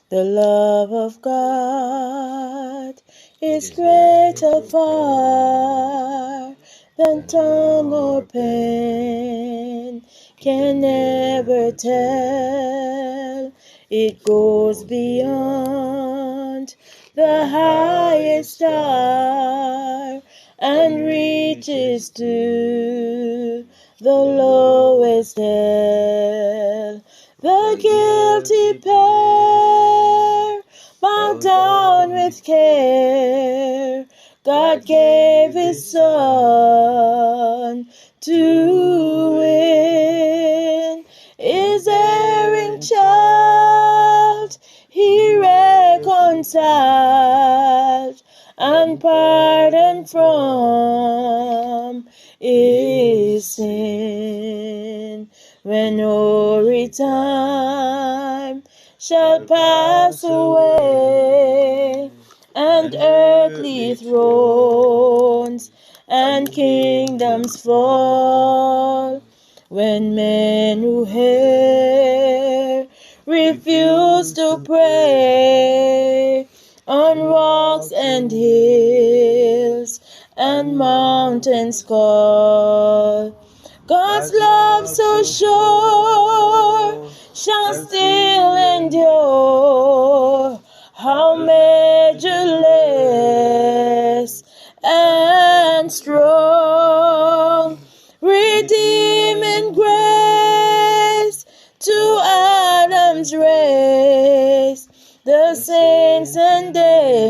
The love of God is greater far than tongue or pen can ever tell. It goes beyond the highest star and reaches to the lowest hell. The guilty pair bowed down with care. God gave His Son to win His erring child. He reconciled and pardoned from his sin. When hoary time shall pass away, and earthly thrones and kingdoms fall, when men who err refuse to pray on rocks and hills and mountains call, God's love so sure shall still endure. How measureless and strong, redeeming grace to Adam's race, the saints and angels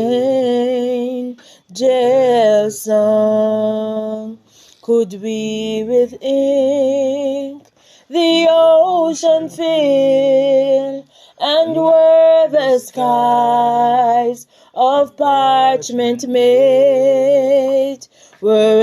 song. Could we with ink the ocean fill, and were the skies of parchment made, were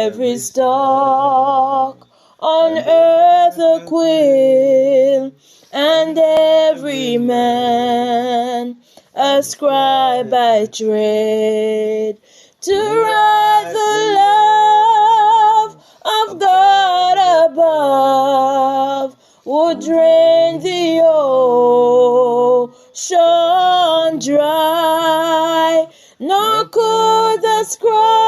every stalk on earth a quill, and every man a scribe by trade, to write the love of God above, would drain the ocean dry, nor could the scribe